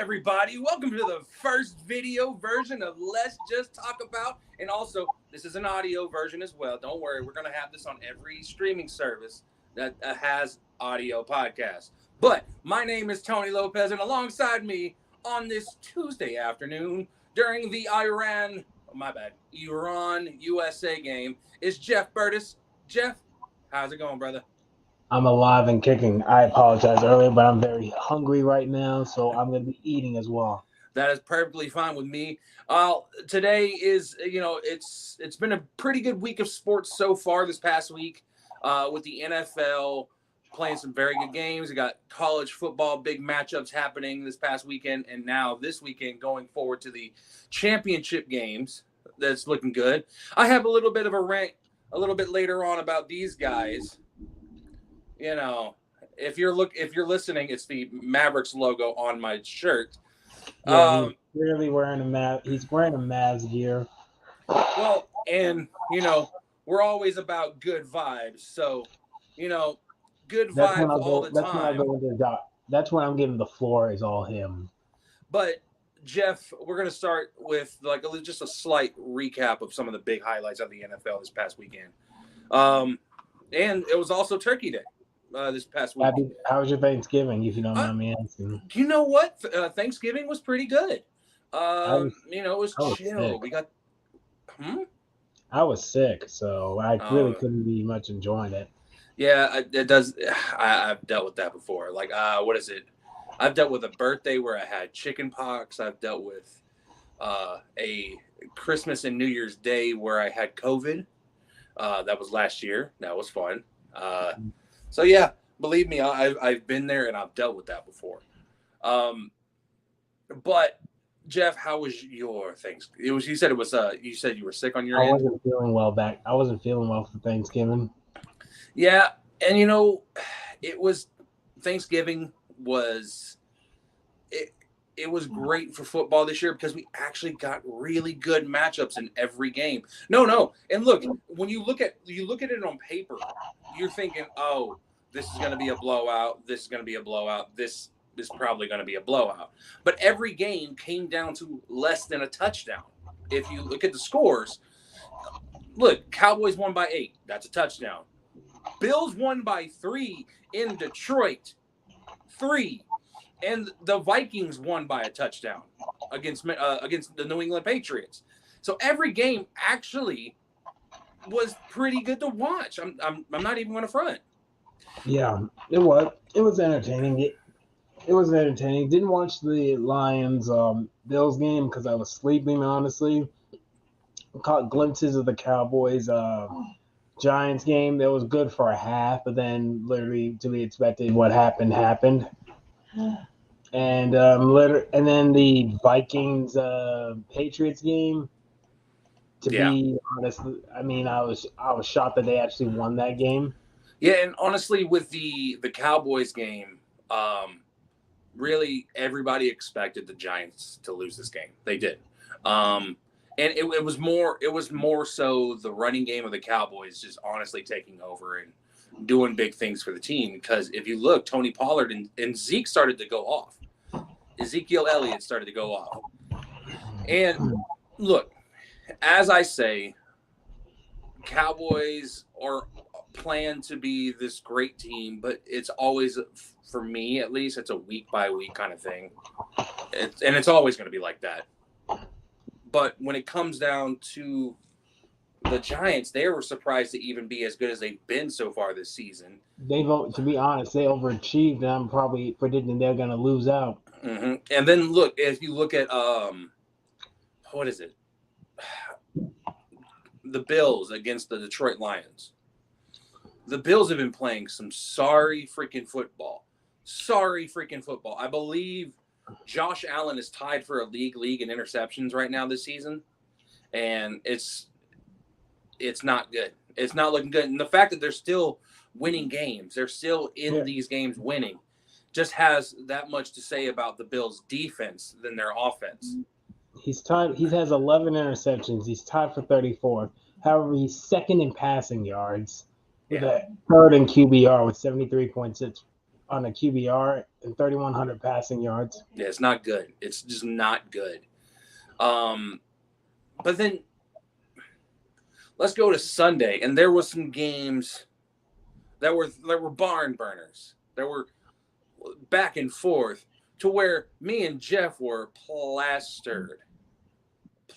everybody? Welcome to the first video version of Let's Just Talk About. And also, this is an audio version as well. Don't worry, we're going to have this on every streaming service that has audio podcasts. But my name is Tony Lopez, and alongside me on this Tuesday afternoon during the Iran-USA game is Jeff Burtis. Jeff, how's it going, brother? I'm alive and kicking. I apologize earlier, but I'm very hungry right now, so I'm going to be eating as well. That is perfectly fine with me. Today is, it's been a pretty good week of sports so far this past week with the NFL playing some very good games. We got college football, big matchups happening this past weekend, and now this weekend going forward to the championship games. That's looking good. I have a little bit of a rant a little bit later on about these guys. You know, if you're listening, it's the Mavericks logo on my shirt. Yeah, he's clearly wearing he's wearing a Mavs gear. Well, and we're always about good vibes. So, good vibes all the time. That's when I'm giving the floor is all him. But Jeff, we're gonna start with just a slight recap of some of the big highlights of the NFL this past weekend. And it was also Turkey Day. This past week. How was your Thanksgiving, if you don't mind me asking? You know what? Thanksgiving was pretty good. It was chill. Sick. We got. I was sick, so I really couldn't be much enjoying it. Yeah, it does. I've dealt with that before. What is it? I've dealt with a birthday where I had chicken pox. I've dealt with a Christmas and New Year's Day where I had COVID. That was last year. That was fun. So yeah, believe me, I've been there and I've dealt with that before. But Jeff, how was your Thanksgiving? You said you were sick on your end. I wasn't feeling well for Thanksgiving. Yeah, and it was Thanksgiving was it was great for football this year because we actually got really good matchups in every game. No. And look, when you look at it on paper, you're thinking, oh, this is going to be a blowout. This is going to be a blowout. This is probably going to be a blowout. But every game came down to less than a touchdown. If you look at the scores, look, Cowboys won by 8. That's a touchdown. Bills won by 3 in Detroit. 3. And the Vikings won by a touchdown against the New England Patriots. So every game actually was pretty good to watch. I'm not even going to front. Yeah, it was. It was entertaining. It was entertaining. Didn't watch the Lions Bills game because I was sleeping. Honestly, caught glimpses of the Cowboys Giants game. That was good for a half, but then literally to be expected, what happened. And then the Vikings Patriots game. Be honest, I mean, I was shocked that they actually won that game. Yeah, and honestly, with the Cowboys game, really everybody expected the Giants to lose this game. They did, and it was more so the running game of the Cowboys just honestly taking over and doing big things for the team. Because if you look, Tony Pollard and Zeke started to go off. Ezekiel Elliott started to go off. And look, as I say, Cowboys are planned to be this great team, but it's always, for me at least, it's a week-by-week kind of thing. And it's always going to be like that. But when it comes down to the Giants, they were surprised to even be as good as they've been so far this season. To be honest, they overachieved, and I'm probably predicting they're going to lose out. Mm-hmm. And then look, if you look at what is it? The Bills against the Detroit Lions. The Bills have been playing some sorry freaking football. I believe Josh Allen is tied for a league in interceptions right now this season, and it's not good. It's not looking good. And the fact that they're still winning games, they're still in these games winning, just has that much to say about the Bills' defense than their offense. He's tied. He has 11 interceptions. He's tied for 34. However, he's second in passing yards with a third in QBR with 73.6 on a QBR and 3,100 passing yards. Yeah, it's not good. It's just not good. But then let's go to Sunday, and there was some games that were barn burners. There were back and forth to where me and Jeff were plastered.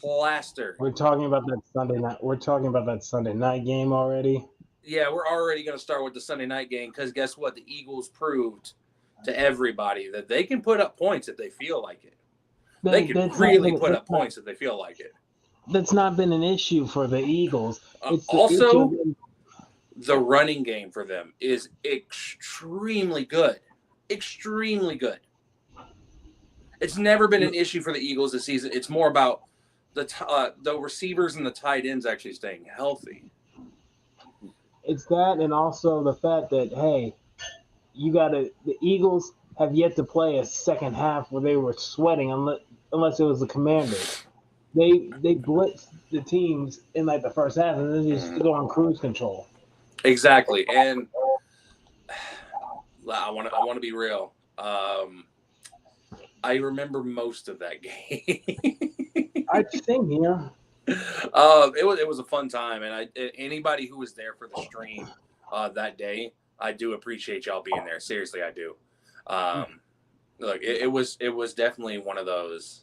We're talking about that Sunday night. We're talking about that Sunday night game already. Yeah, we're already going to start with the Sunday night game because guess what? The Eagles proved to everybody that they can put up points if they feel like it. They can really put up points if they feel like it. That's not been an issue for the Eagles. Also, the running game for them is extremely good. Extremely good. It's never been an issue for the Eagles this season. It's more about the receivers and the tight ends actually staying healthy. It's that, and also the fact that, hey, the Eagles have yet to play a second half where they were sweating unless it was the Commanders. They blitzed the teams in like the first half and then just go on cruise control. Exactly, and I want to be real. I remember most of that game. I think here. It was a fun time, and anybody who was there for the stream that day, I do appreciate y'all being there. Seriously, I do. Look, it was definitely one of those.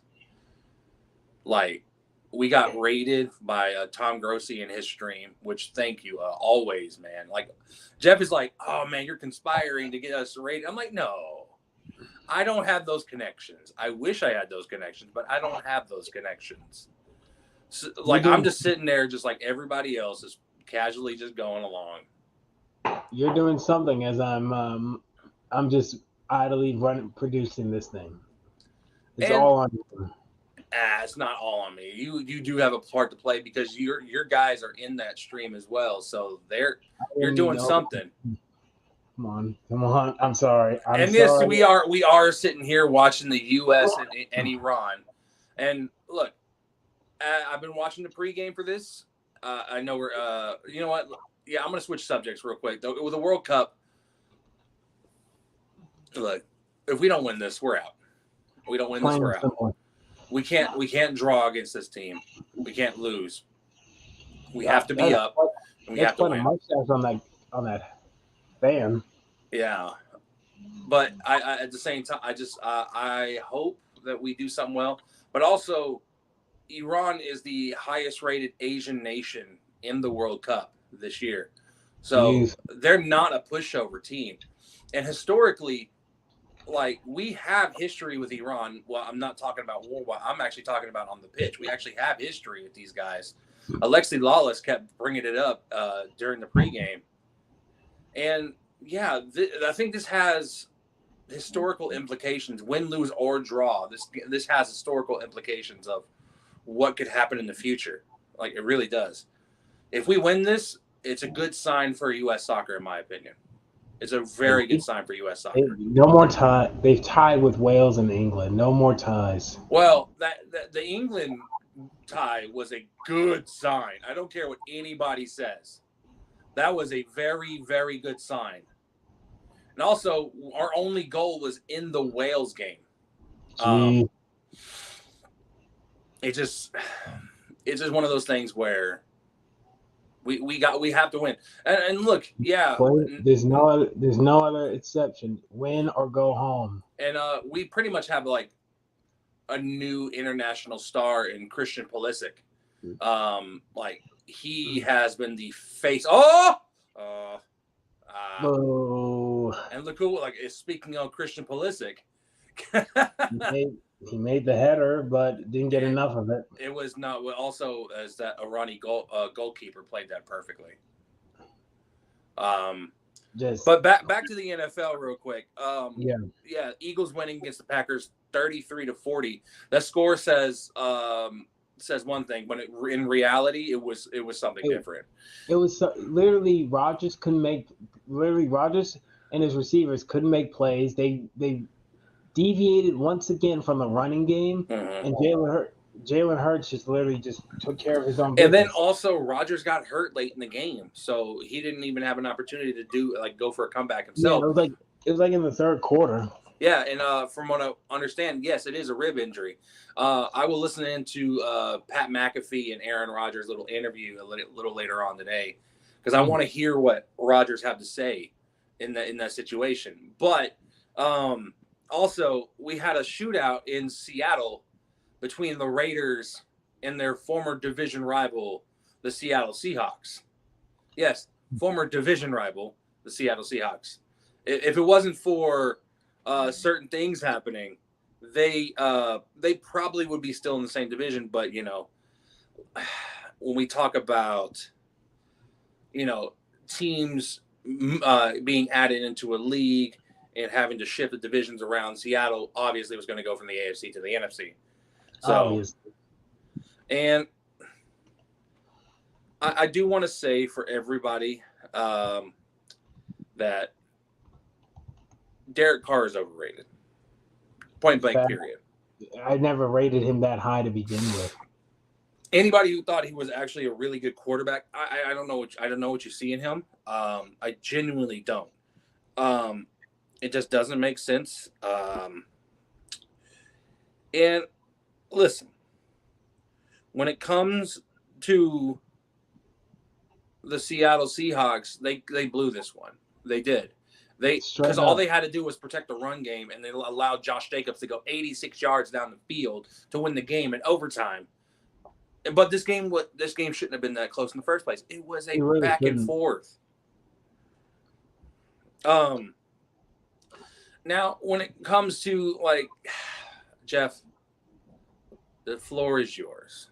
Like, we got raided by Tom Grossi and his stream, which thank you always, man. Like, Jeff is like, oh man, you're conspiring to get us raided. I'm like, no, I don't have those connections. I wish I had those connections, but I don't have those connections. So, like, I'm just sitting there just like everybody else is casually just going along. You're doing something as I'm just idly producing this thing. It's all on you. It's not all on me. You do have a part to play because your guys are in that stream as well. So you're doing something. Come on. I'm sorry. Yes, we are sitting here watching the U.S. and Iran. And look, I've been watching the pregame for this. I know we're you know what? Yeah, I'm gonna switch subjects real quick. With the World Cup, look, if we don't win this, we're out. We don't win this, we're out. We can't draw against this team. We can't lose. We have to be up. And we have to win. A mustache on that fan. Yeah, but I at the same time, I hope that we do something well. But also, Iran is the highest rated Asian nation in the World Cup this year, so they're not a pushover team. And historically, like, we have history with Iran. Well, I'm not talking about war. I'm actually talking about on the pitch. We actually have history with these guys. Alexi Lawless kept bringing it up during the pregame. And, yeah, I think this has historical implications. Win, lose, or draw. This has historical implications of what could happen in the future. Like, it really does. If we win this, it's a good sign for U.S. soccer, in my opinion. It's a very good sign for U.S. soccer. No more tie. They've tied with Wales and England. No more ties. Well, the England tie was a good sign. I don't care what anybody says. That was a very, very good sign. And also, our only goal was in the Wales game. It's just one of those things where we have to win. And look, yeah, there's no other exception. Win or go home. And we pretty much have like a new international star in Christian Pulisic. Like, he has been the face. And look who, like, is speaking of Christian Pulisic. He made the header, but didn't get enough of it. It was not. Also, as that Irani goalkeeper played that perfectly. But back to the NFL real quick. Yeah. Eagles winning against the Packers 33-40. That score says one thing, but in reality, it was something different. It was literally Rodgers and his receivers couldn't make plays. They deviated once again from the running game, and Jalen Hurts just literally just took care of his own business. And then also Rodgers got hurt late in the game, so he didn't even have an opportunity to go for a comeback himself. Yeah, It was like in the third quarter. Yeah, and from what I understand, yes, it is a rib injury. I will listen into Pat McAfee and Aaron Rodgers' little interview a little later on today because I want to hear what Rodgers have to say in that situation. But also, we had a shootout in Seattle between the Raiders and their former division rival, the Seattle Seahawks. Yes, former division rival, the Seattle Seahawks. If it wasn't for certain things happening, they probably would be still in the same division. But when we talk about teams being added into a league and having to shift the divisions around, Seattle obviously was going to go from the AFC to the NFC. So, Obviously. And I do want to say for everybody that Derek Carr is overrated. Point blank, period. I never rated him that high to begin with. Anybody who thought he was actually a really good quarterback, I don't know. I don't know what you see in him. I genuinely don't. It just doesn't make sense. And listen, when it comes to the Seattle Seahawks, they blew this one. They did. Because all they had to do was protect the run game, and they allowed Josh Jacobs to go 86 yards down the field to win the game in overtime. But this game shouldn't have been that close in the first place. It was a back and forth. Now, when it comes to Jeff, the floor is yours.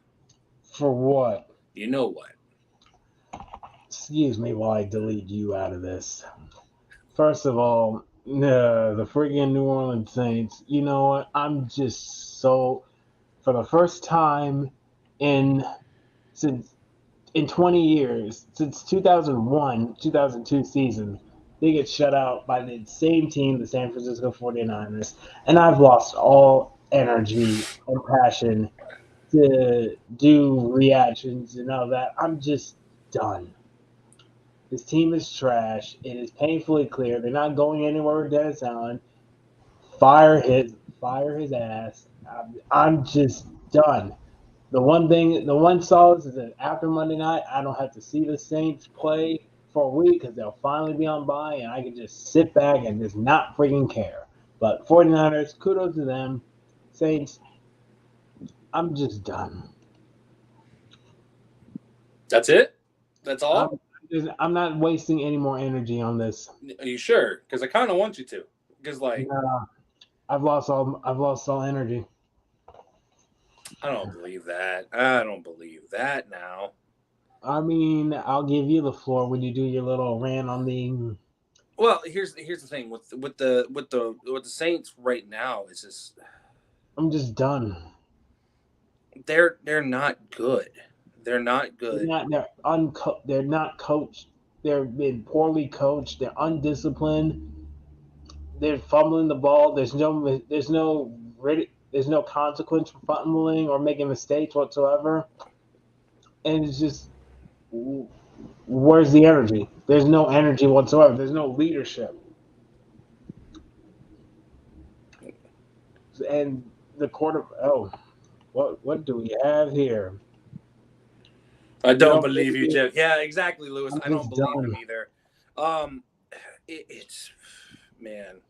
For what? You know what? Excuse me while I delete you out of this. First of all, the freaking New Orleans Saints. You know what? I'm just so, for the first time in 20 years, since 2001, 2002 season, they get shut out by the same team, the San Francisco 49ers, and I've lost all energy and passion to do reactions and all that. I'm just done. This team is trash. It is painfully clear. They're not going anywhere with Dennis Allen. Fire his ass. I'm just done. The one solace is that after Monday night, I don't have to see the Saints play for a week because they'll finally be on bye, and I can just sit back and just not freaking care. But 49ers, kudos to them. Saints, I'm just done. That's it? That's all? I'm not wasting any more energy on this. Are you sure? Because I kind of want you to. Because I've lost all energy. I don't believe that. Now. I mean, I'll give you the floor when you do your little rant on the. Well, here's the thing with the Saints right now. It's just I'm just done. They're not good. They're not good. They're not coached. They've been poorly coached. They're undisciplined. They're fumbling the ball. There's no consequence for fumbling or making mistakes whatsoever. And it's just, where's the energy? There's no energy whatsoever. There's no leadership. And the what do we have here? I don't believe you, Jeff. Yeah, exactly, Lewis. I don't believe him either. It's man.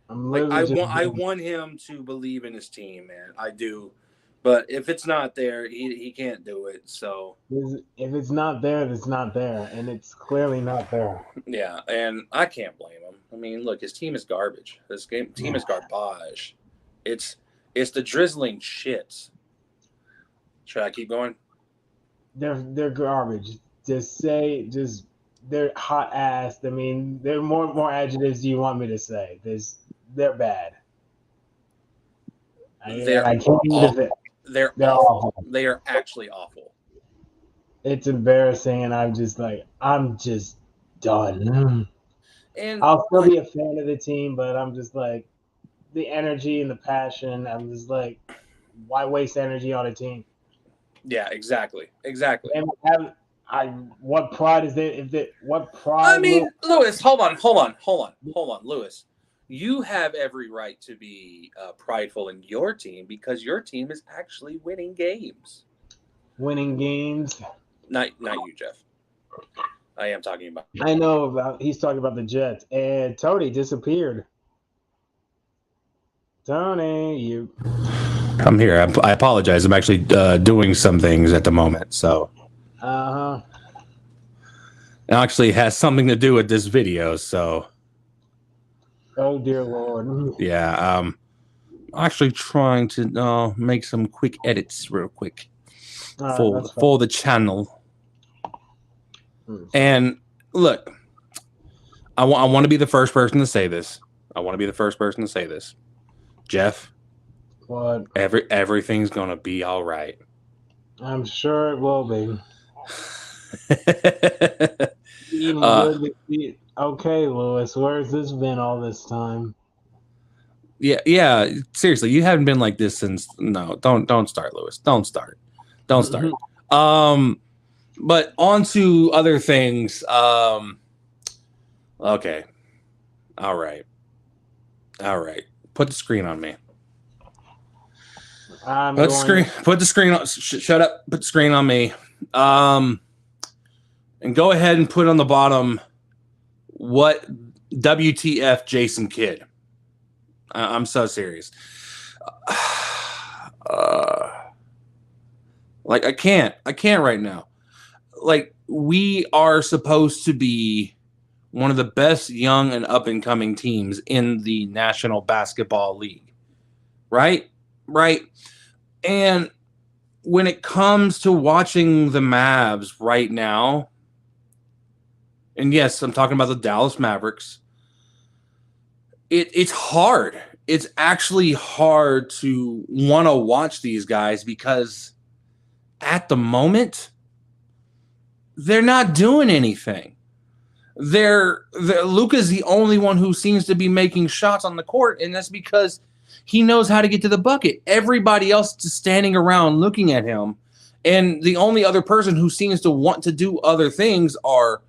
I want him to believe in his team, man. I do. But if it's not there, he can't do it. So if it's not there, it's not there, and it's clearly not there. Yeah, and I can't blame him. I mean, look, his team is garbage. Team is garbage. It's the drizzling shits. Should I keep going? They're garbage. They're hot ass. I mean, they're more adjectives do you want me to say? They're bad. They're awful. They are actually awful. It's embarrassing, and I'm just done. And I'll still be a fan of the team, but I'm just like, the energy and the passion. I'm just like, why waste energy on a team? Yeah, exactly. And What pride is there? What I pride will? mean, Lewis, hold on, Lewis. You have every right to be prideful in your team because your team is actually winning games. Winning games. Not you, Jeff. I am talking about. I know about. He's talking about the Jets, and Tony disappeared. Tony, you. I'm here. I apologize. I'm actually doing some things at the moment, so. It actually has something to do with this video, so. Oh dear Lord. Yeah, I'm actually trying to make some quick edits real quick for the channel. And look, I want to be the first person to say this. Jeff, what? Everything's gonna be all right. I'm sure it will be. Okay, Lewis, where's this been all this time? Yeah. Seriously, you haven't been like this since. No, don't start, Lewis. Don't start. But on to other things. Okay. All right. Put the screen on me. Put the screen on. Shut up. Put the screen on me. And go ahead and put on the bottom what WTF Jason Kidd. I'm so serious. Like I can't right now. Like we are supposed to be one of the best young and up and coming teams in the National Basketball League. Right? And when it comes to watching the Mavs right now, and yes, I'm talking about the Dallas Mavericks, it's hard. It's actually hard to want to watch these guys because at the moment, they're not doing anything. Luka's the only one who seems to be making shots on the court, and that's because he knows how to get to the bucket. Everybody else is standing around looking at him, and the only other person who seems to want to do other things are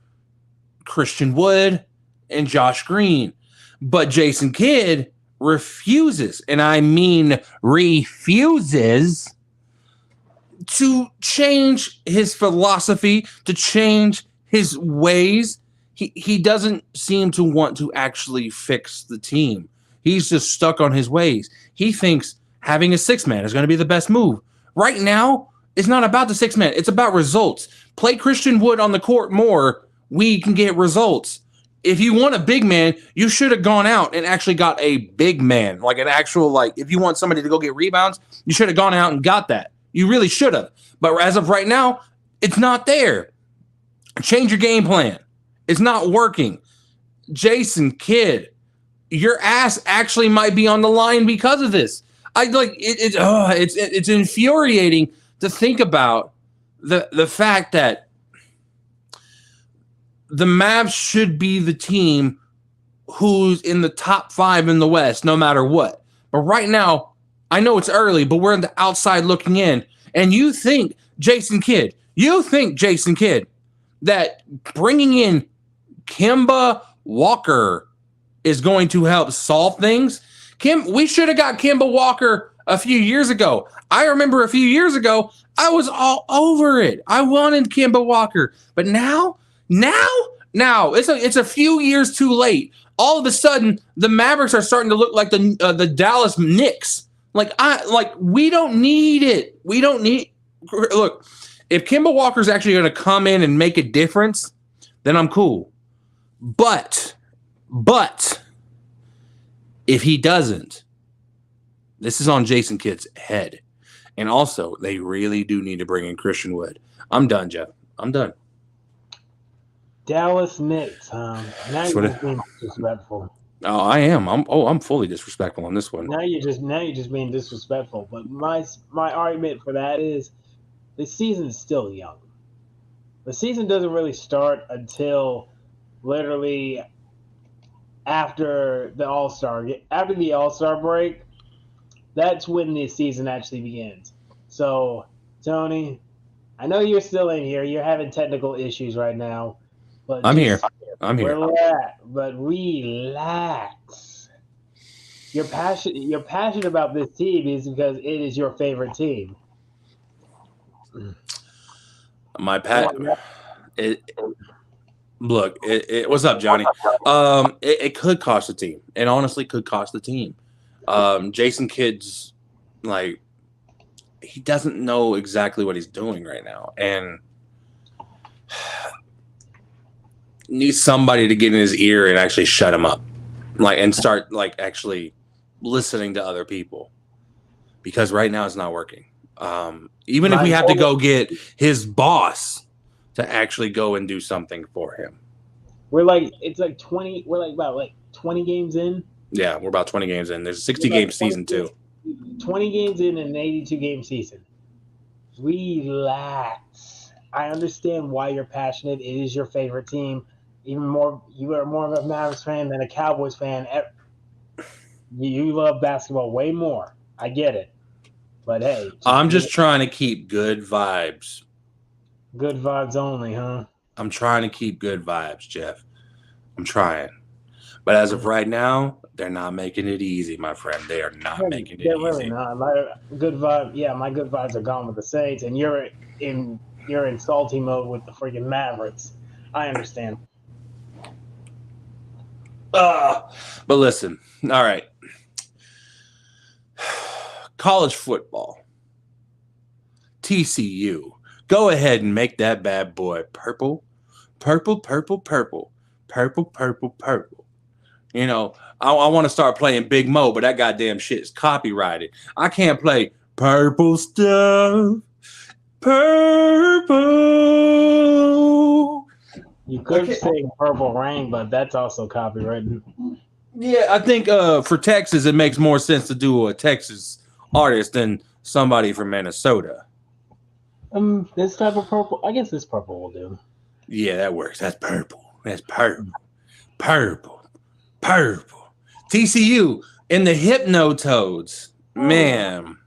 Christian Wood and Josh Green. But Jason Kidd refuses, and I mean refuses, to change his philosophy, to change his ways. He doesn't seem to want to actually fix the team. He's just stuck on his ways. He thinks having a six-man is going to be the best move. Right now, it's not about the six-man. It's about results. Play Christian Wood on the court more. We can get results. If you want a big man, you should have gone out and actually got a big man, like an actual, like, if you want somebody to go get rebounds, you should have gone out and got that. You really should have. But as of right now, it's not there. Change your game plan. It's not working. Jason Kidd, your ass actually might be on the line because of this. It's infuriating to think about the fact that the Mavs should be the team who's in the top 5 in the West, no matter what. But right now, I know it's early, but we're on the outside looking in. And you think Jason Kidd, that bringing in Kemba Walker is going to help solve things? We should have got Kemba Walker a few years ago. I remember a few years ago, I was all over it. I wanted Kemba Walker. But now it's a few years too late. All of a sudden, the Mavericks are starting to look like the Dallas Knicks. We don't need it. Look, if Kemba Walker's actually going to come in and make a difference, then I'm cool. But if he doesn't, this is on Jason Kidd's head. And also, they really do need to bring in Christian Wood. I'm done, Jeff. I'm done. Dallas Knicks, now you're just being disrespectful. Oh, I am. I'm fully disrespectful on this one. Now you're just being disrespectful. But my argument for that is the season is still young. The season doesn't really start until literally after the All-Star break. That's when the season actually begins. So, Tony, I know you're still in here. You're having technical issues right now. But I'm here. I'm here. Relax, but relax. You're passionate about this team is because it is your favorite team. Look, what's up, Johnny? It could cost the team. It honestly could cost the team. Jason Kidd's like, he doesn't know exactly what he's doing right now, and needs somebody to get in his ear and actually shut him up, and start actually listening to other people, because right now it's not working. Even if we have to go get his boss to actually go and do something for him. We're about 20 games in. Yeah, we're about 20 games in. There's a 60-game season too. 20 games in an 82-game season. Relax. I understand why you're passionate. It is your favorite team. Even more, you are more of a Mavericks fan than a Cowboys fan. You love basketball way more. I get it. But hey. I'm just trying to keep good vibes. Good vibes only, huh? I'm trying to keep good vibes, Jeff. I'm trying. But as of right now, they're not making it easy, my friend. They are not making it easy. They're really not. My good vibes are gone with the Saints, and you're in salty mode with the freaking Mavericks. I understand. But listen, all right. College football. TCU. Go ahead and make that bad boy purple. Purple, purple, purple. Purple, purple, purple. You know, I want to start playing Big Mo, but that goddamn shit is copyrighted. I can't play purple stuff. Purple. You could sing Purple Rain, but that's also copyrighted. Yeah, I think for Texas, it makes more sense to do a Texas artist than somebody from Minnesota. This type of purple, I guess this purple will do. Yeah, that works. That's purple. That's purple. Purple. Purple. TCU and the Hypnotoads. Man.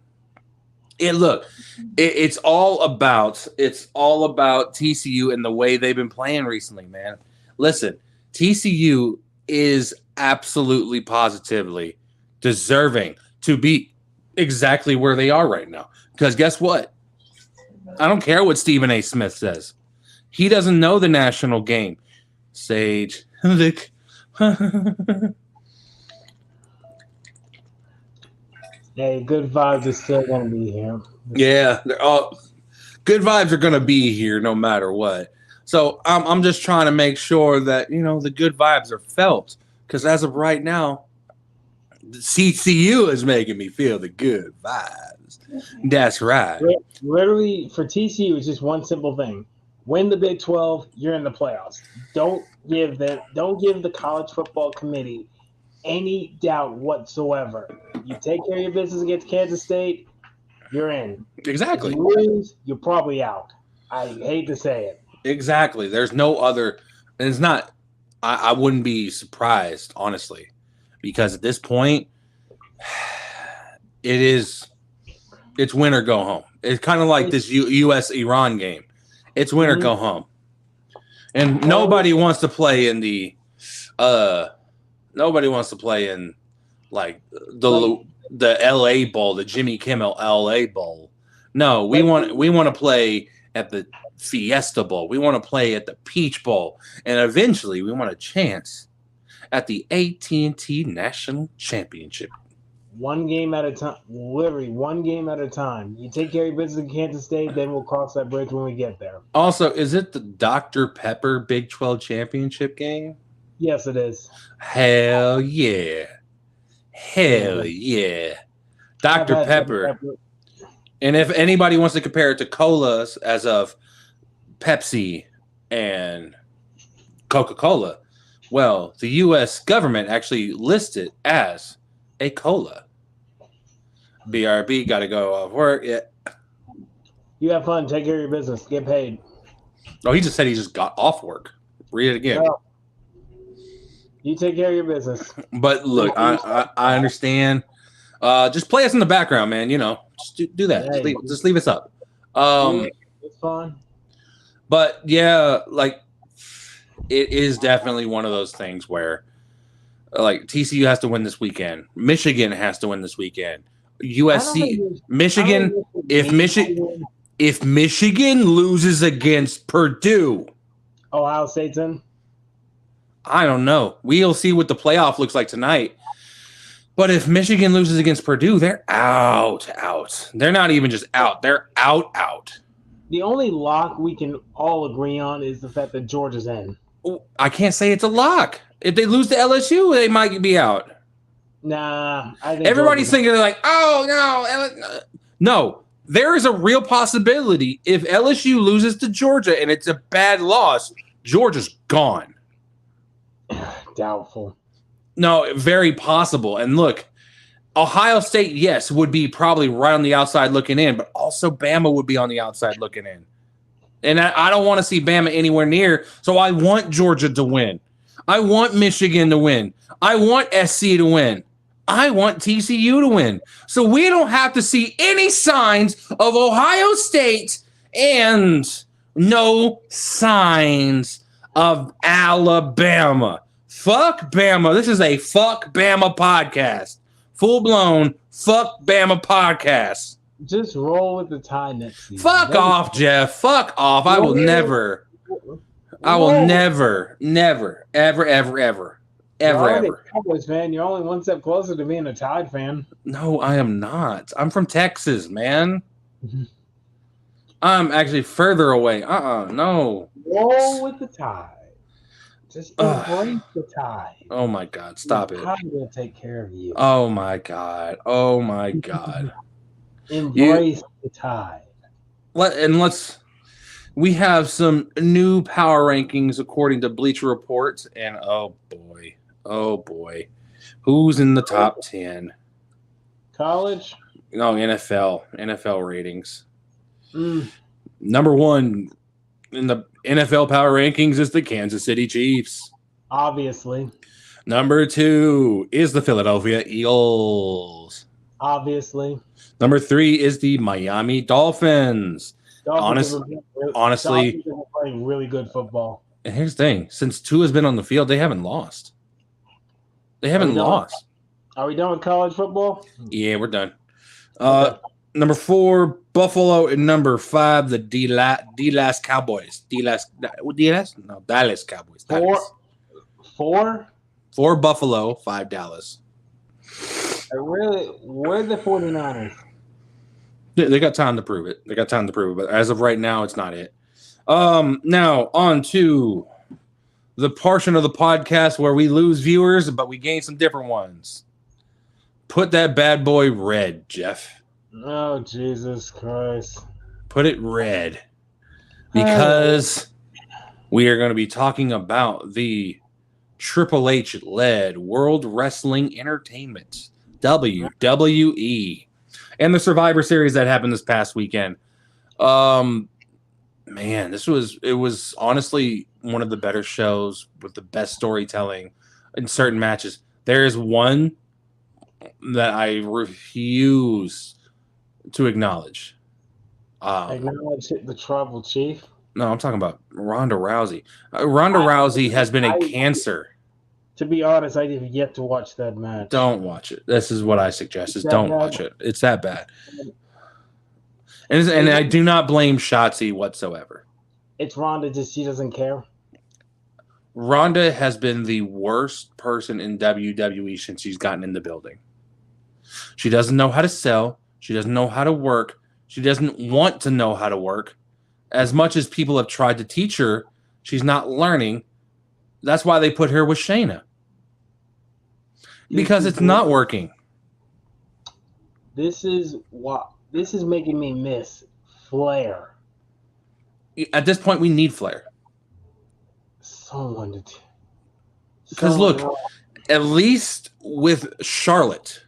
It's all about TCU and the way they've been playing recently, man. Listen, TCU is absolutely positively deserving to be exactly where they are right now. Because guess what? I don't care what Stephen A. Smith says. He doesn't know the national game. Sage. Hey, good vibes is still going to be here. Yeah, good vibes are going to be here no matter what. So I'm just trying to make sure that, the good vibes are felt. Because as of right now, the CCU is making me feel the good vibes. That's right. Literally, for TCU, it's just one simple thing. Win the Big 12, you're in the playoffs. Don't give the college football committee any doubt whatsoever. You take care of your business against Kansas State, you're in. Exactly. If you lose, you're probably out. I hate to say it. Exactly. There's no other. And it's not. I wouldn't be surprised, honestly, because at this point, it's win or go home. It's kind of like this U.S.-Iran game. It's win or go home. And nobody wants to play in the nobody wants to play in the LA Bowl, the Jimmy Kimmel LA Bowl. No, we want to play at the Fiesta Bowl. We want to play at the Peach Bowl, and eventually we want a chance at the AT&T National Championship. One game at a time. Literally, one game at a time. You take care of your business in Kansas State, then we'll cross that bridge when we get there. Also, is it the Dr. Pepper Big 12 Championship game? Yes, it is. Hell yeah. Hell yeah. Dr. Pepper. And if anybody wants to compare it to colas as of Pepsi and Coca-Cola, well, the U.S. government actually lists it as a cola. BRB got to go off work. Yeah. You have fun. Take care of your business. Get paid. Oh, he just said he just got off work. Read it again. No. You take care of your business. But look, I understand. Just play us in the background, man. Just do that. Hey. Just leave us up. It's fine. But yeah, like it is definitely one of those things where like TCU has to win this weekend. Michigan has to win this weekend. USC, Michigan. If Michigan loses against Purdue, Ohio State's in. I don't know. We'll see what the playoff looks like tonight. But if Michigan loses against Purdue, they're out. They're not even just out. They're out. The only lock we can all agree on is the fact that Georgia's in. I can't say it's a lock. If they lose to LSU, they might be out. Nah. I think Everybody's thinking like, oh, no. No, there is a real possibility if LSU loses to Georgia and it's a bad loss, Georgia's gone. Doubtful. No, very possible. And look, Ohio State, yes, would be probably right on the outside looking in, but also Bama would be on the outside looking in. And I don't want to see Bama anywhere near, so I want Georgia to win. I want Michigan to win. I want SC to win. I want TCU to win. So we don't have to see any signs of Ohio State and no signs of Alabama. Fuck Bama. This is a fuck Bama podcast. Full-blown fuck Bama podcast. Just roll with the Tide next season. Fuck off, Jeff. Fuck off. I will never, ever. Cowboys fan. You're only one step closer to being a Tide fan. No, I am not. I'm from Texas, man. I'm actually further away. No. Roll with the Tide. Just embrace the Tide. Oh my God! Stop it. Tide will take care of you. Oh my God! Embrace the Tide. We have some new power rankings according to Bleacher Report, and oh boy, who's in the top 10? College? No, NFL ratings. Number 1 in the NFL power rankings is the Kansas City Chiefs. Obviously. Number 2 is the Philadelphia Eagles. Obviously. Number 3 is the Miami Dolphins. Honestly, Dolphins are playing really good football. And here's the thing: since Tua has been on the field, they haven't lost. Are we done with college football? Yeah, we're done. Okay. Number 4, Buffalo, and number 5, the Dallas Cowboys. Dallas Cowboys. Four? 4 Buffalo, 5 Dallas. Where's the 49ers? They got time to prove it. But as of right now, it's not it. Now, on to the portion of the podcast where we lose viewers, but we gain some different ones. Put that bad boy red, Jeff. Oh, Jesus Christ. Put it red. Because we are going to be talking about the Triple H-led World Wrestling Entertainment, WWE, and the Survivor Series that happened this past weekend. Man, it was honestly one of the better shows with the best storytelling in certain matches. There is one that I refuse to acknowledge. Acknowledge the Tribal Chief? No, I'm talking about Ronda Rousey. Ronda Rousey has been a cancer. To be honest, I have yet to watch that match. Don't watch it. This is what I suggest: is don't watch it. It's that bad. And I do not blame Shotzi whatsoever. It's Ronda, just she doesn't care. Ronda has been the worst person in WWE since she's gotten in the building. She doesn't know how to sell. She doesn't know how to work. She doesn't want to know how to work. As much as people have tried to teach her, she's not learning. That's why they put her with Shayna. Because it's not working. This is making me miss Flair. At this point, we need Flair. Because look, at least with Charlotte,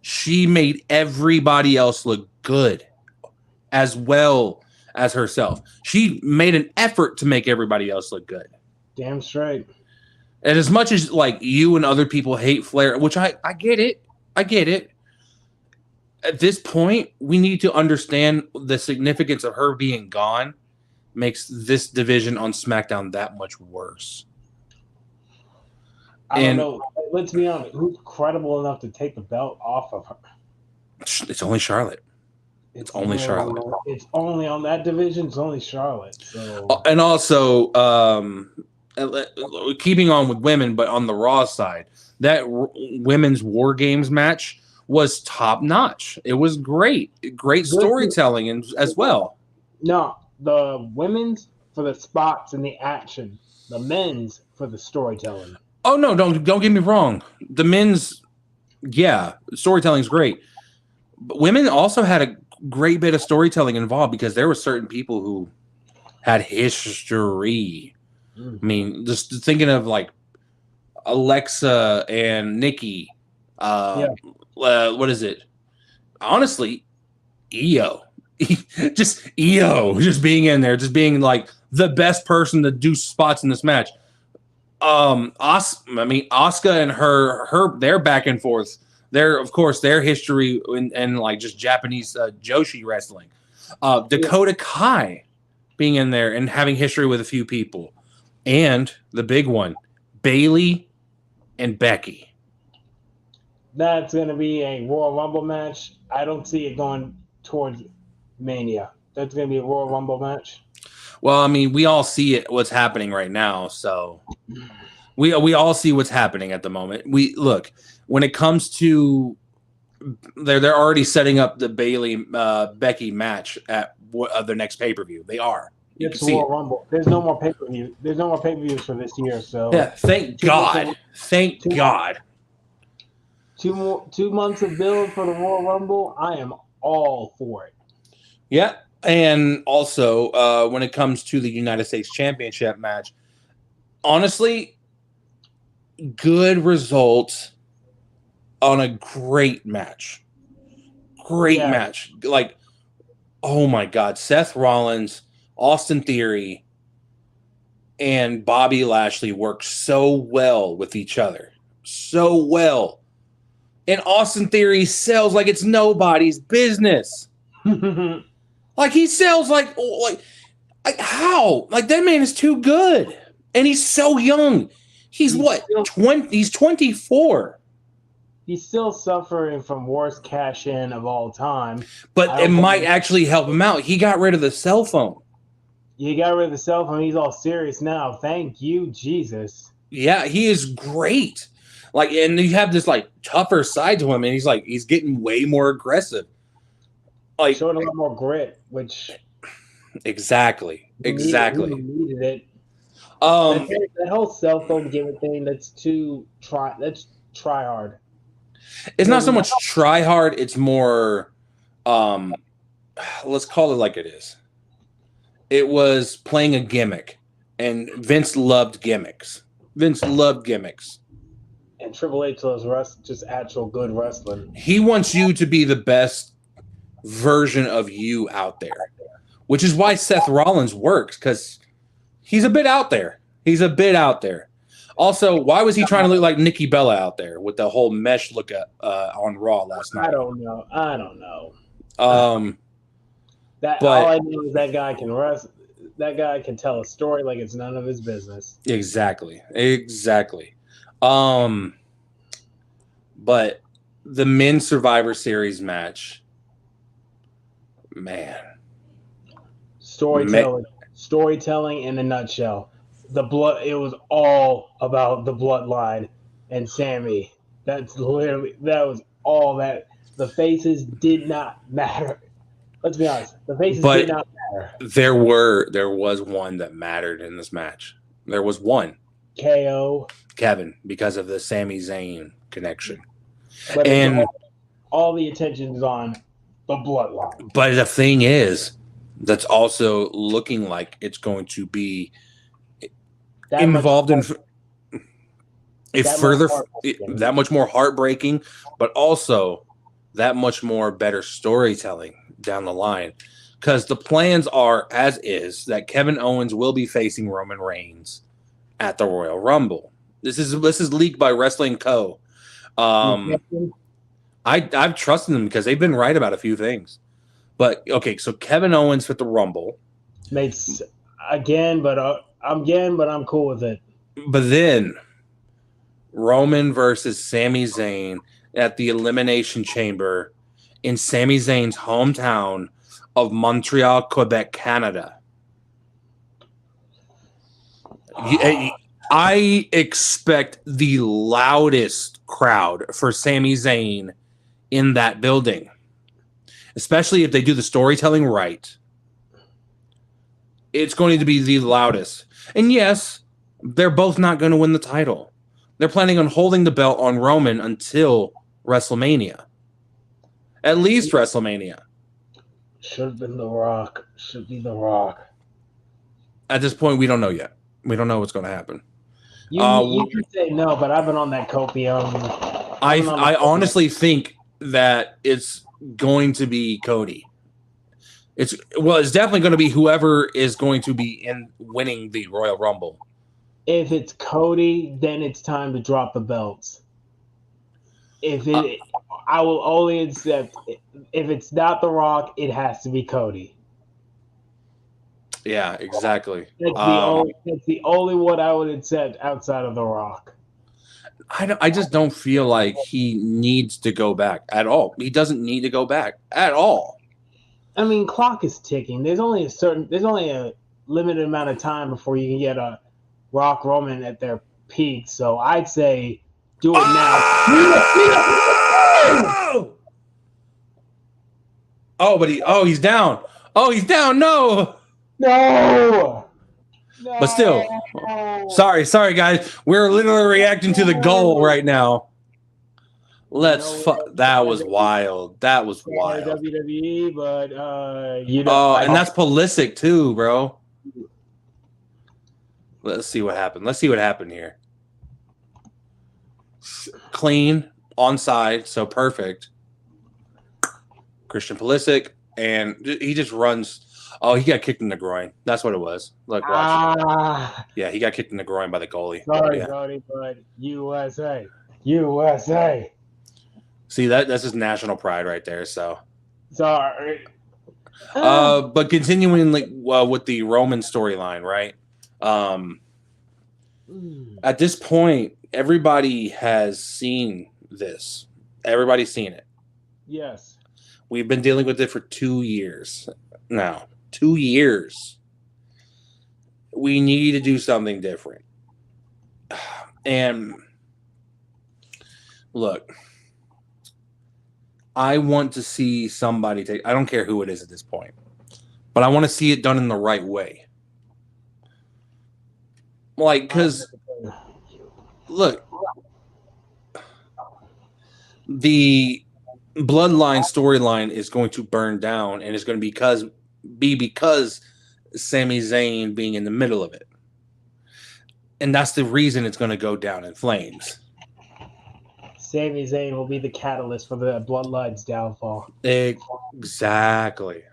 she made everybody else look good as well as herself. She made an effort to make everybody else look good. Damn straight. And as much as like you and other people hate Flair, which I get it. at this point, we need to understand the significance of her being gone makes this division on SmackDown that much worse. I don't know. Let's be honest. Who's credible enough to take the belt off of her? It's only Charlotte. It's only Charlotte. It's only on that division. It's only Charlotte. So. And also, keeping on with women, but on the Raw side, that women's War Games match was top notch. It was great. Great storytelling as well. No, the women's for the spots and the action. The men's for the storytelling. Oh no! Don't get me wrong. The men's, storytelling's great. But women also had a great bit of storytelling involved because there were certain people who had history. I mean, just thinking of like Alexa and Nikki. What is it? Honestly, Io. Just being in there, just being like the best person to do spots in this match. Asuka and their back and forth. Their history and like just Japanese Joshi wrestling. Dakota Kai being in there and having history with a few people. And the big one, Bayley and Becky. That's going to be a Royal Rumble match. I don't see it going towards Mania. That's going to be a Royal Rumble match. Well, I mean, we all see what's happening right now, so we all see what's happening at the moment. We look when it comes to they're already setting up the Bayley Becky match at the next pay-per-view. They are. It's Royal Rumble. There's no more pay-per-view. There's no more pay-per-views for this year. So yeah, thank God. Thank God. 2 months of build for the Royal Rumble. I am all for it. Yeah. And also, when it comes to the United States Championship match, honestly, good results on a great match. Great match. Like, oh my God, Seth Rollins, Austin Theory, and Bobby Lashley work so well with each other. So well. And Austin Theory sells like it's nobody's business. Like he sells like how? Like that man is too good. And he's so young. He's 20? He's 24. He's still suffering from worst cash in of all time. But it might actually help him out. He got rid of the cell phone. He got rid of the cell phone. He's all serious now. Thank you, Jesus. Yeah, he is great. Like, and you have this like tougher side to him, and he's getting way more aggressive. Like showing a lot more grit, which exactly. He needed it. That whole cell phone gimmick thing, that's try hard. It's not so much try hard, it's more let's call it like it is. It was playing a gimmick, and Vince loved gimmicks. And Triple H loves just actual good wrestling. He wants you to be the best version of you out there, which is why Seth Rollins works, because he's a bit out there. Also, why was he trying to look like Nikki Bella out there with the whole mesh look on Raw last night? I don't know. All I know is that guy can wrestle. That guy can tell a story like it's none of his business. Exactly. But the men's Survivor Series match, man. Storytelling in a nutshell. It was all about the bloodline and Sammy. That was all that. The faces did not matter. Let's be honest. The faces did not matter. There was one that mattered in this match. There was one. KO. Kevin, because of the Sami Zayn connection. But all the attention is on the bloodline. But the thing is, that's also looking like it's going to be that involved that much more heartbreaking, but also that much more better storytelling down the line. Because the plans are as is that Kevin Owens will be facing Roman Reigns at the Royal Rumble. This is leaked by Wrestling Co. I've trusted them because they've been right about a few things. But okay, so Kevin Owens with the Rumble. Makes again, but I'm cool with it. But then Roman versus Sami Zayn at the Elimination Chamber in Sami Zayn's hometown of Montreal, Quebec, Canada. I expect the loudest crowd for Sami Zayn in that building, especially if they do the storytelling right. It's going to be the loudest. And yes, they're both not going to win the title. They're planning on holding the belt on Roman until WrestleMania. At least WrestleMania. Should have been The Rock. Should be The Rock. At this point, we don't know yet. We don't know what's going to happen. You can say no, but I've been on that copium. I honestly think that it's going to be Cody. It's definitely going to be whoever is going to be in winning the Royal Rumble. If it's Cody, then it's time to drop the belts. I will only accept if it's not The Rock, it has to be Cody. Yeah, exactly. That's the only one I would accept outside of The Rock. I just don't feel like he needs to go back at all. He doesn't need to go back at all. I mean, clock is ticking. There's only a limited amount of time before you can get a Rock Roman at their peak. So I'd say do it now. He's down. Oh, he's down. No. But still, sorry, guys. We're literally reacting to the goal right now. That was wild. That was wild. WWE, but and that's Pulisic too, bro. Let's see what happened here. Clean onside, so perfect. Christian Pulisic, and he just runs. Oh, he got kicked in the groin. That's what it was. Look, watch. Yeah, he got kicked in the groin by the goalie. Sorry, Cody, but USA. See, that's his national pride right there. So sorry. But continuing with the Roman storyline, right? At this point, everybody has seen this. Everybody's seen it. Yes. We've been dealing with it for 2 years now. 2 years. We need to do something different. And look, I want to see somebody take, I don't care who it is at this point, but I want to see it done in the right way. Like, because look, the bloodline storyline is going to burn down, and it's going to be because Sami Zayn being in the middle of it. And that's the reason it's going to go down in flames. Sami Zayn will be the catalyst for the bloodline's downfall. Exactly.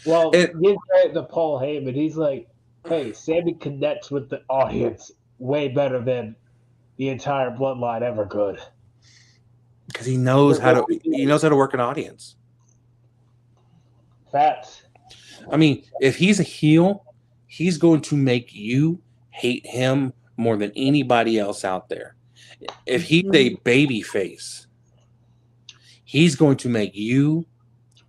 Well, give credit to Paul Heyman. He's like, hey, Sami connects with the audience way better than the entire bloodline ever could. Because he knows how to work an audience. Facts. I mean, if he's a heel, he's going to make you hate him more than anybody else out there. If he's a baby face, he's going to make you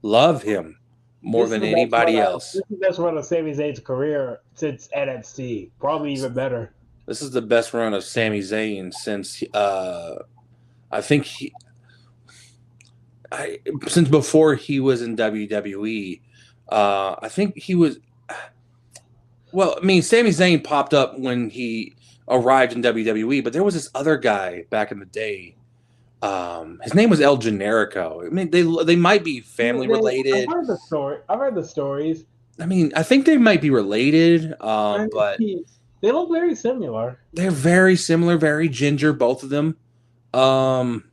love him more than anybody else. This is the best run of Sami Zayn's career since NXT. Probably even better. This is the best run of Sami Zayn since I think since before he was in WWE. I think he was. Well, I mean, Sami Zayn popped up when he arrived in WWE, but there was this other guy back in the day. His name was El Generico. I mean, they might be family related. I've heard the stories. I mean, I think they might be related, but they look very similar. They're very similar, very ginger, both of them. On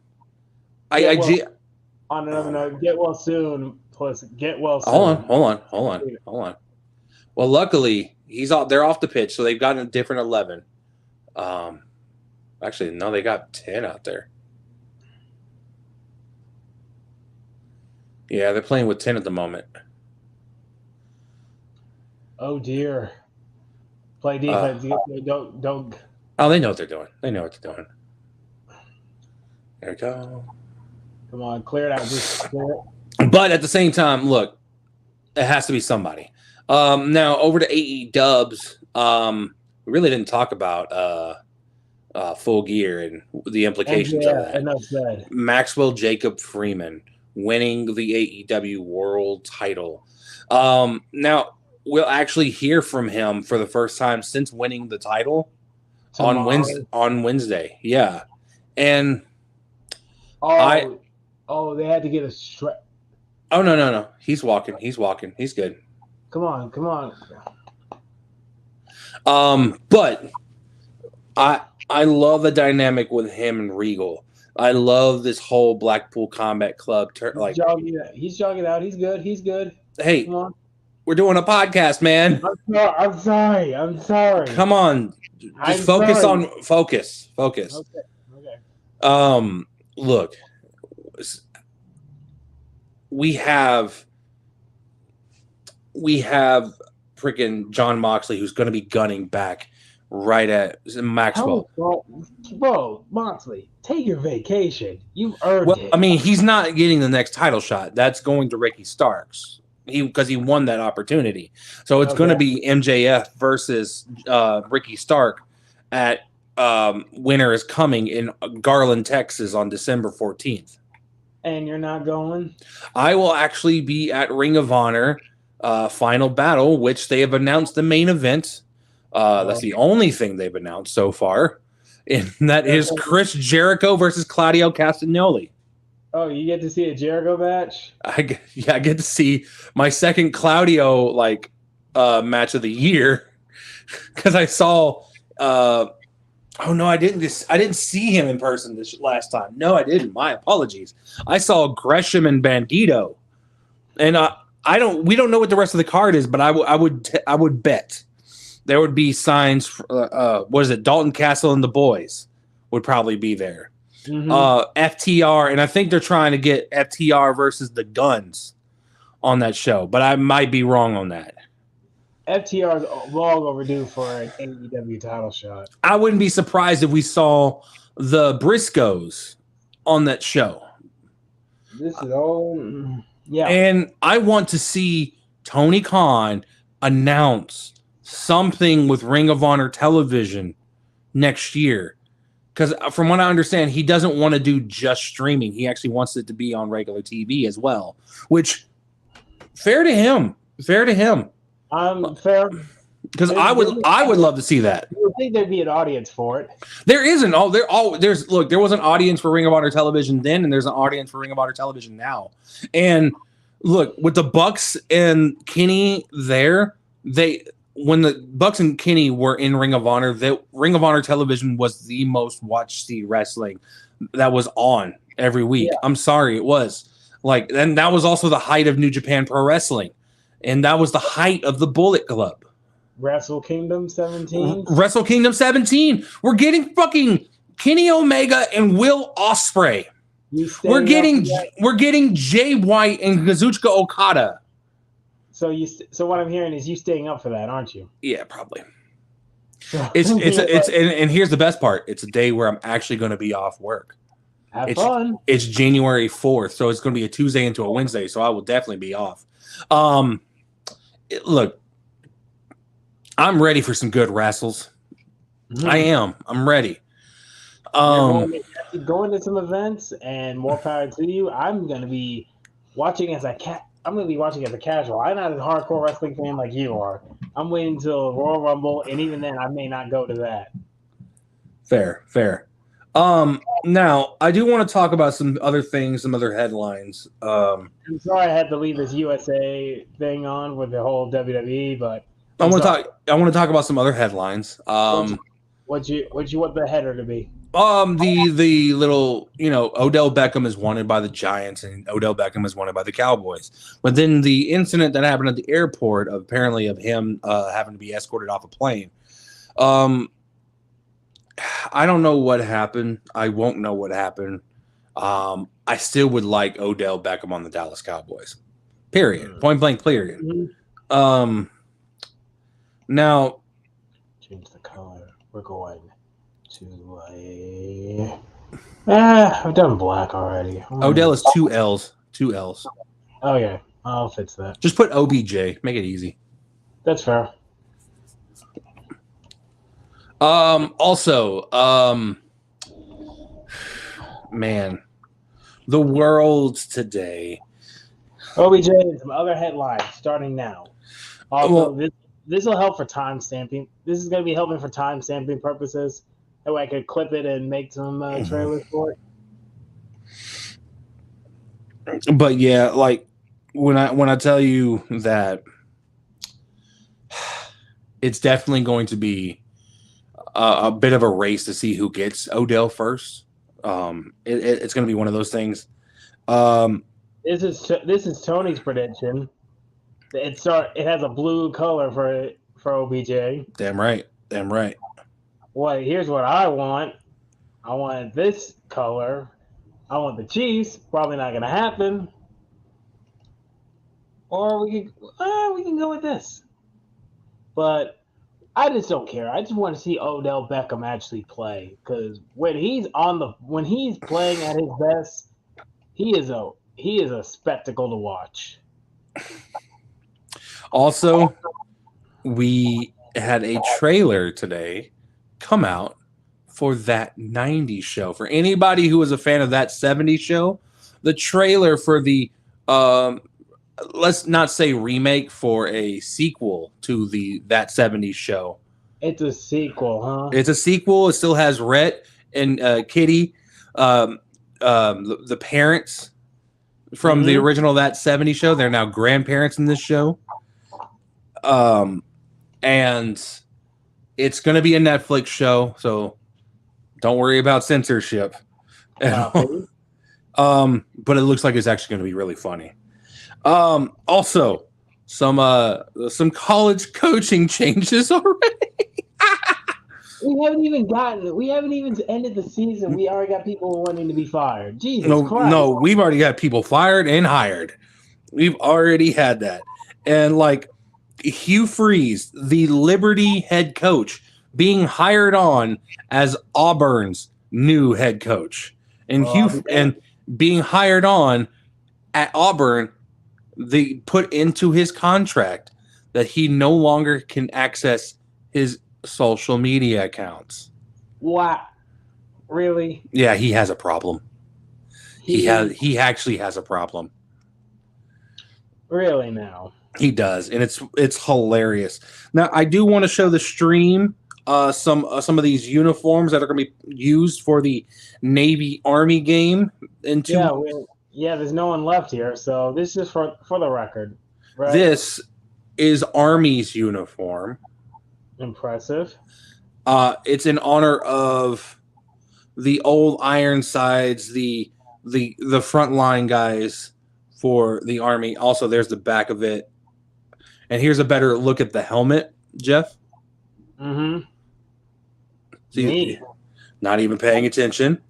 another note, get well soon. Plus, get well soon. Hold on. Well, luckily they're off the pitch, so they've gotten a different 11. Actually, no, they got 10 out there. Yeah, they're playing with 10 at the moment. Oh dear. Play defense. Don't. Oh, they know what they're doing. They know what they're doing. There we go. Come on, clear it out. Just clear it. But at the same time, look, it has to be somebody. Now over to AE Dubs. We really didn't talk about Full Gear and the implications of that. Enough said. Maxwell Jacob Freeman winning the AEW World Title. Now we'll actually hear from him for the first time since winning the title on Wednesday. Yeah, and they had to get a strap. Oh no! He's walking. He's good. Come on. But I love the dynamic with him and Regal. I love this whole Blackpool Combat Club. He's jogging out. He's good. Hey, we're doing a podcast, man. I'm sorry. Come on, just focus. Okay. Look, we have freaking John Moxley, who's going to be gunning back right at Maxwell. Bro, Moxley, take your vacation. You've earned it. I mean, he's not getting the next title shot. That's going to Ricky Starks because he won that opportunity. So it's going to be MJF versus Ricky Stark at Winter is Coming in Garland, Texas on December 14th. And you're not going? I will actually be at Ring of Honor Final Battle, which they have announced the main event. That's the only thing they've announced so far. And that is Chris Jericho versus Claudio Castagnoli. Oh, you get to see a Jericho match? I get to see my second Claudio match of the year because I saw. I didn't see him in person this last time. No, I didn't. My apologies. I saw Gresham and Bandito, and we don't know what the rest of the card is, but I would bet there would be signs. What is it? Dalton Castle and the boys would probably be there. Mm-hmm. FTR, and I think they're trying to get FTR versus the Guns on that show, but I might be wrong on that. FTR is long overdue for an AEW title shot. I wouldn't be surprised if we saw the Briscoes on that show. This is all, yeah. And I want to see Tony Khan announce something with Ring of Honor television next year. Because from what I understand, he doesn't want to do just streaming. He actually wants it to be on regular TV as well, which fair to him. Fair. Fair. Because I would love to see that. I think there'd be an audience for it. There isn't. There was an audience for Ring of Honor television then, and there's an audience for Ring of Honor television now. And look, with the Bucks and Kenny there, when the Bucks and Kenny were in Ring of Honor, the Ring of Honor television was the most watched wrestling that was on every week. Yeah. I'm sorry, it was. And that was also the height of New Japan Pro Wrestling. And that was the height of the Bullet Club. Wrestle Kingdom 17. We're getting fucking Kenny Omega and Will Ospreay. We're getting Jay White and Kazuchika Okada. So what I'm hearing is you staying up for that, aren't you? Yeah, probably. And here's the best part. It's a day where I'm actually going to be off work. Have fun. It's January 4th, so it's going to be a Tuesday into a Wednesday, so I will definitely be off. Look, I'm ready for some good wrestles. Mm-hmm. I am. I'm ready. Going to some events, and more power to you. I'm going to be watching as a casual. I'm not a hardcore wrestling fan like you are. I'm waiting until Royal Rumble, and even then, I may not go to that. Fair. Now I do want to talk about some other things, some other headlines. I'm sorry I had to leave this USA thing on with the whole WWE, but I want to talk about some other headlines. What you want the header to be? The little, Odell Beckham is wanted by the Giants and Odell Beckham is wanted by the Cowboys. But then the incident that happened at the airport, apparently of him having to be escorted off a plane. I don't know what happened. I won't know what happened. I still would like Odell Beckham on the Dallas Cowboys. Period. Point blank. Period. Now, change the color. We're going to a. I've done black already. Odell is 2 L's. 2 L's. Okay, I'll fix that. Just put OBJ. Make it easy. That's fair. Also, man, the world today. OBJ and some other headlines starting now. Also, this will help for time stamping. This is going to be helping for time stamping purposes. That way I could clip it and make some trailers for it. But yeah, like when I tell you that it's definitely going to be a bit of a race to see who gets Odell first. It's going to be one of those things. This is Tony's prediction. It has a blue color for OBJ. Damn right. Well, here's what I want. I want this color. I want the Chiefs. Probably not going to happen. Or we can go with this. But I just don't care. I just want to see Odell Beckham actually play, because when he's playing at his best, he is a spectacle to watch. Also, we had a trailer today come out for That 90s Show. For anybody who was a fan of That 70s Show, the trailer for the let's not say remake, for a sequel to That 70s Show. It's a sequel, huh? It's a sequel. It still has Rhett and Kitty, the parents from the original That 70s Show. They're now grandparents in this show. And it's going to be a Netflix show, so don't worry about censorship. But it looks like it's actually going to be really funny. Also, some college coaching changes already. We haven't even ended the season. We already got people wanting to be fired. Jesus Christ. No, we've already got people fired and hired. We've already had that. And like Hugh Freeze, the Liberty head coach, being hired on as Auburn's new head coach. And and being hired on at Auburn, they put into his contract that he no longer can access his social media accounts. What? Really? Yeah, he has a problem. He actually has a problem. Really now? He does, and it's hilarious. Now, I do want to show the stream some of these uniforms that are going to be used for the Navy Army game. Yeah, there's no one left here, so this is for the record. Right? This is Army's uniform. Impressive. It's in honor of the old Ironsides, the frontline guys for the Army. Also, there's the back of it. And here's a better look at the helmet, Jeff. Mm-hmm. See, not even paying attention.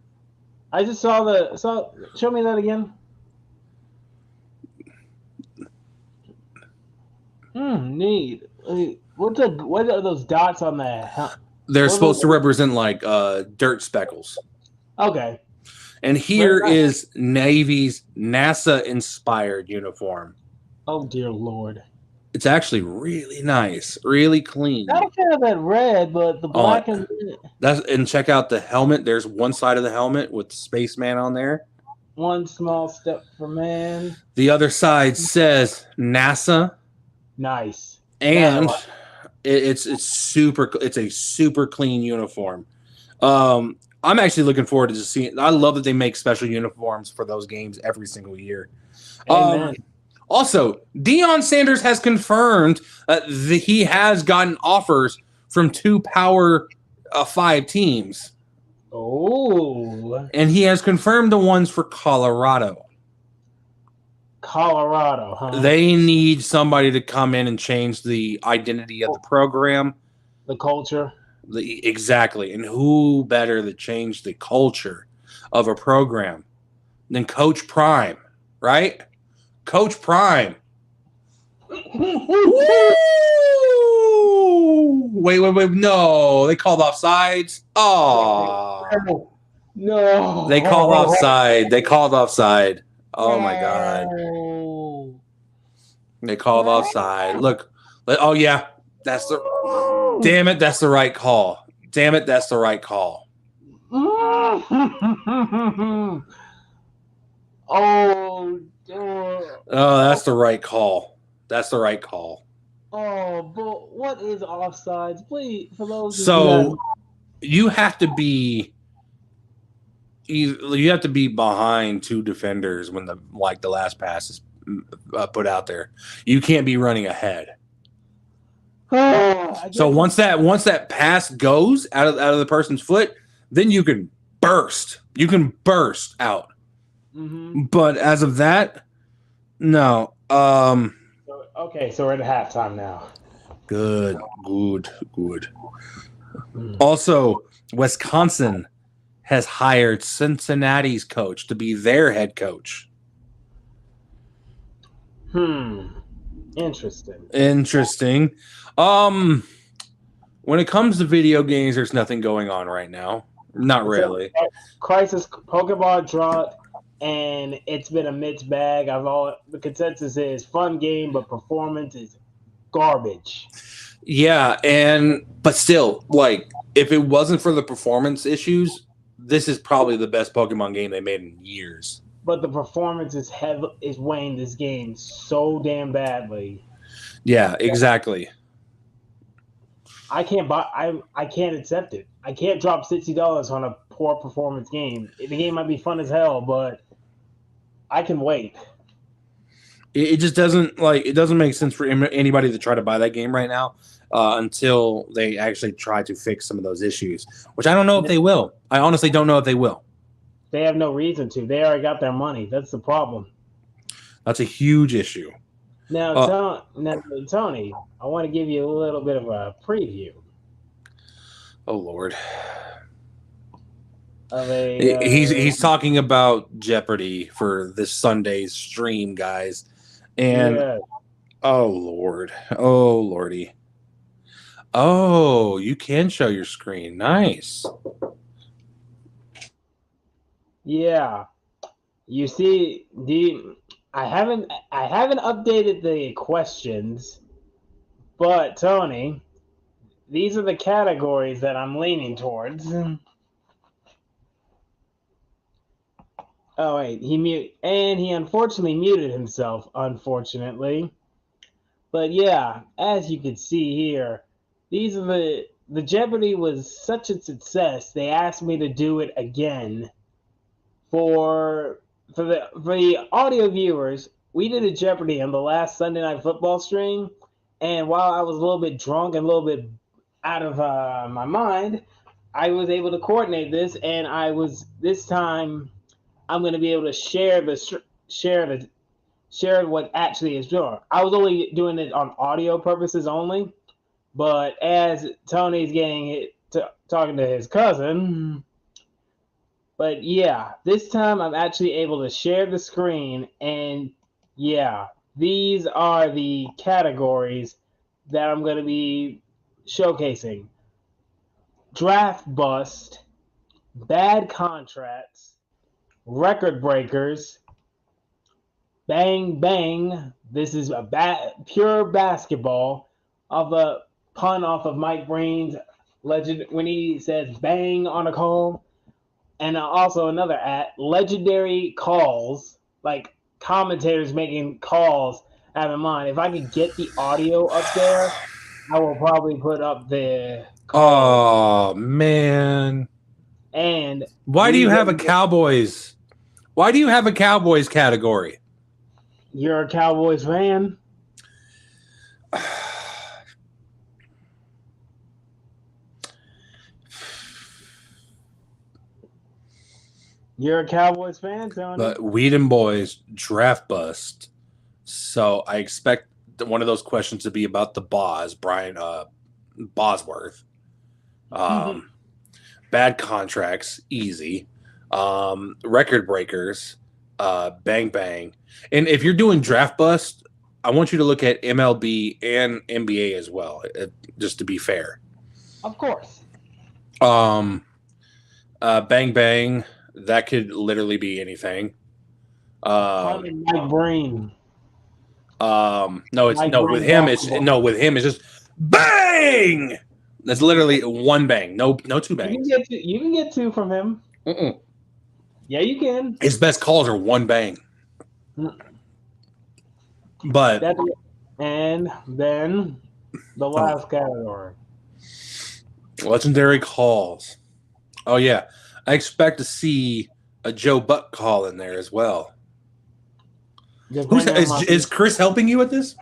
I just saw show me that again. Neat. What are those dots on the? They're supposed to represent like dirt speckles. Okay. And here is Navy's NASA-inspired uniform. Oh dear Lord! It's actually really nice, really clean. I don't care that red, but the black and check out the helmet. There's one side of the helmet with the spaceman on there. One small step for man. The other side says NASA. Nice. And it's a super clean uniform. I'm actually looking forward to just seeing. I love that they make special uniforms for those games every single year. Amen. Also, Deion Sanders has confirmed that he has gotten offers from 2 Power 5 teams. Oh. And he has confirmed the ones for Colorado. Colorado, huh? They need somebody to come in and change the identity of the program. The culture. Exactly. And who better to change the culture of a program Then Coach Prime, right? Coach Prime. Wait. No, they called offsides. Oh, no. they called offside. They called offside. Oh my God. No. They called offside. Look. Oh yeah, that's the. Damn it, that's the right call. Damn it, that's the right call. Oh, Oh, that's the right call. That's the right call. oh, but what is offsides? Please, for those who So you have to be behind two defenders when the last pass is put out there. You can't be running ahead. So once that pass goes out of the person's foot, then you can burst. You can burst out. Mm-hmm. But as of that, no. Okay, so we're at halftime now. Good. Also, Wisconsin has hired Cincinnati's coach to be their head coach. Interesting. When it comes to video games, there's nothing going on right now. Not really. Crisis Pokemon dropped, and it's been a mixed bag. The consensus is fun game, but performance is garbage. Yeah, but still, if it wasn't for the performance issues, this is probably the best Pokemon game they made in years. But the performance is weighing this game so damn badly. Yeah, exactly. I can't accept it. I can't drop $60 on a poor performance game. The game might be fun as hell, but I can wait. It just doesn't make sense for anybody to try to buy that game right now until they actually try to fix some of those issues, which I don't know if they will. I honestly don't know if they will. They have no reason to. They already got their money. That's the problem. That's a huge issue. Now, Tony, I want to give you a little bit of a preview. Oh Lord. He's talking about Jeopardy for this Sunday's stream, guys. And oh Lord. Oh Lordy. Oh, you can show your screen. Nice. Yeah. You see, I haven't updated the questions, but Tony, these are the categories that I'm leaning towards. Oh wait, he unfortunately muted himself, unfortunately. But yeah, as you can see here, these are the Jeopardy was such a success. They asked me to do it again. For the audio viewers, we did a Jeopardy on the last Sunday Night Football stream, and while I was a little bit drunk and a little bit out of my mind, I was able to coordinate this, and this time I'm going to be able to share what actually is doing. I was only doing it on audio purposes only, but as Tony's talking to his cousin. But yeah, this time I'm actually able to share the screen, and yeah, these are the categories that I'm going to be showcasing. Draft bust, bad contracts, record breakers, bang bang. This is a pure basketball of a pun off of Mike Breen's legend when he says bang on a call. And also another legendary calls, like commentators making calls. Have in mind, if I could get the audio up there, I will probably put up the calls. Oh man! And why do you have a Cowboys? Why do you have a Cowboys category? You're a Cowboys fan. You're a Cowboys fan, Tony. But Whedon Boys draft bust. So I expect one of those questions to be about the Brian Bosworth. Bad contracts, easy. Record breakers, Bang Bang. And if you're doing draft bust, I want you to look at MLB and NBA as well, just to be fair. Of course. Bang Bang, that could literally be anything. My brain. With him it's just bang. That's literally one bang. No two bangs. You can get two from him. Mm-mm. Yeah, you can. His best calls are one bang. But and then the last category. Legendary calls. Oh yeah. I expect to see a Joe Buck call in there as well. Is Chris helping you with this?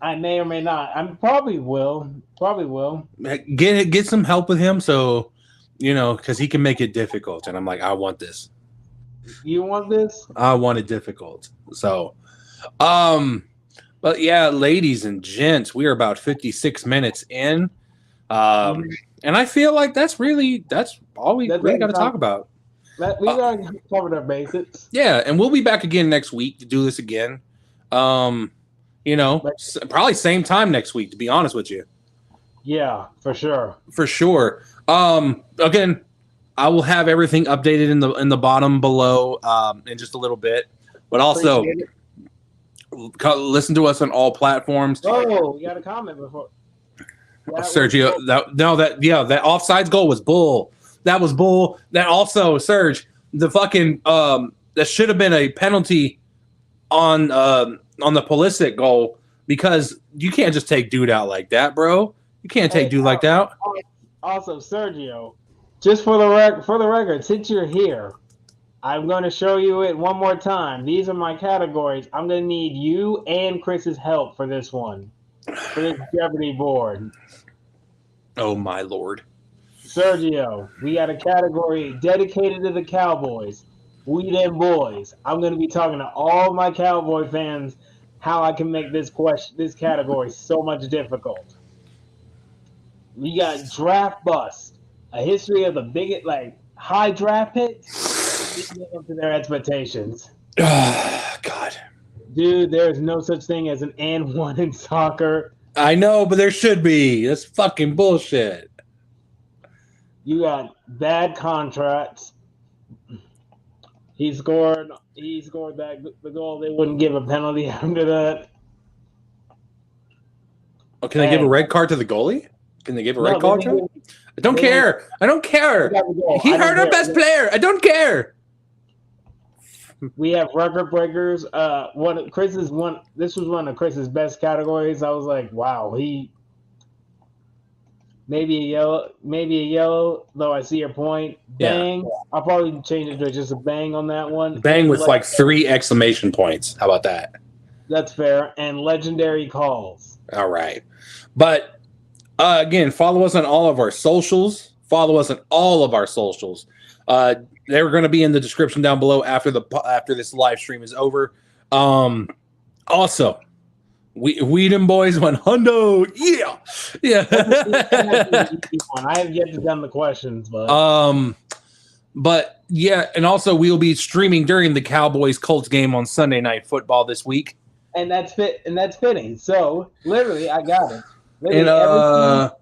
I may or may not. I probably will. Get some help with him, so because he can make it difficult. And I'm like, I want this. You want this? I want it difficult. So, but yeah, ladies and gents, we are about 56 minutes in, and I feel like that's all we really got to talk about. We already covered our basics. Yeah, and we'll be back again next week to do this again. Probably same time next week, to be honest with you. Yeah, for sure. For sure. Again, I will have everything updated in the bottom below in just a little bit. But also listen to us on all platforms. Oh, you got a comment before. Sergio, that offsides goal was bull. That was bull. That also, Serge, the fucking that should have been a penalty on the Pulisic goal, because you can't just take dude out like that, bro. You can't take dude like that. Also, Sergio, just for the record, since you're here, I'm going to show you it one more time. These are my categories. I'm going to need you and Chris's help for this one, for this Jeopardy board. Oh my lord. Sergio, we got a category dedicated to the Cowboys. We them boys. I'm going to be talking to all my Cowboy fans how I can make this category so much difficult. We got draft bust, a history of the biggest, high draft picks up to their expectations. God, dude, there's no such thing as an and one in soccer. I know, but there should be. That's fucking bullshit. You got bad contracts. He scored the goal. They wouldn't give a penalty after that. Oh, can they give a red card to the goalie? Can they give a red card to him? I don't care. He hurt our best player. I don't care. We have record breakers. This was one of Chris's best categories. I was like, wow, he maybe a yellow, though I see your point. Bang. Yeah. I'll probably change it to just a bang on that one. Bang with 3 exclamation points. How about that? That's fair. And legendary calls. All right. But again, follow us on all of our socials. They're going to be in the description down below after this live stream is over. Also, we them boys went hundo. Yeah. I have yet to done the questions, but yeah, and also we'll be streaming during the Cowboys Colts game on Sunday Night Football this week. And that's fitting. So literally, I got it. And a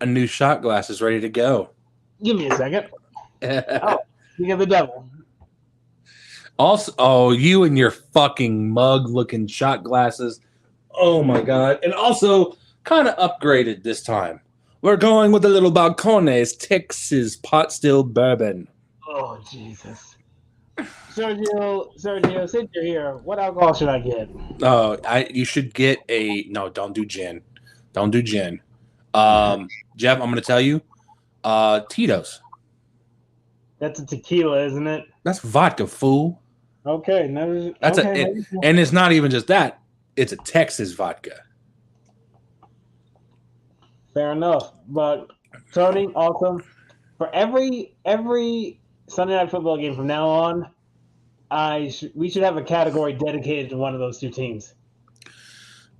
new shot glass is ready to go. Give me a second. You got the devil. Also, you and your fucking mug-looking shot glasses. Oh my god! And also, kind of upgraded this time. We're going with a little Balcones Texas pot still bourbon. Oh Jesus! Sergio, since you're here, what alcohol should I get? You should get no. Don't do gin. Don't do gin. Jeff, I'm going to tell you, Tito's. That's a tequila, isn't it? That's vodka, fool. Okay, and it's not even just that; it's a Texas vodka. Fair enough, but Tony, awesome. For every Sunday Night Football game from now on, we should have a category dedicated to one of those two teams.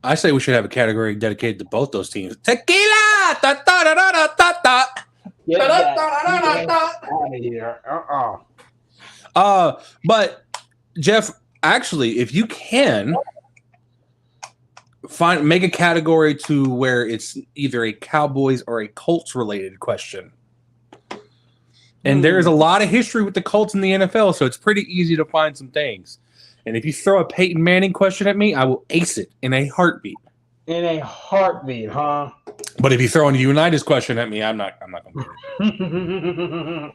I say we should have a category dedicated to both those teams. Tequila! Da, da, da, da, da, da. Get that out of here. But Jeff, actually, if you can make a category to where it's either a Cowboys or a Colts related question. And there's a lot of history with the Colts in the NFL, so it's pretty easy to find some things. And if you throw a Peyton Manning question at me, I will ace it in a heartbeat. In a heartbeat, huh? But if you throw a Unitas question at me, I'm not going to do it.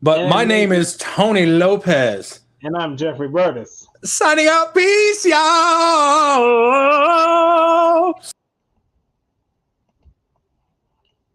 But my name is Tony Lopez. And I'm Jeffrey Burtis. Signing out. Peace, y'all.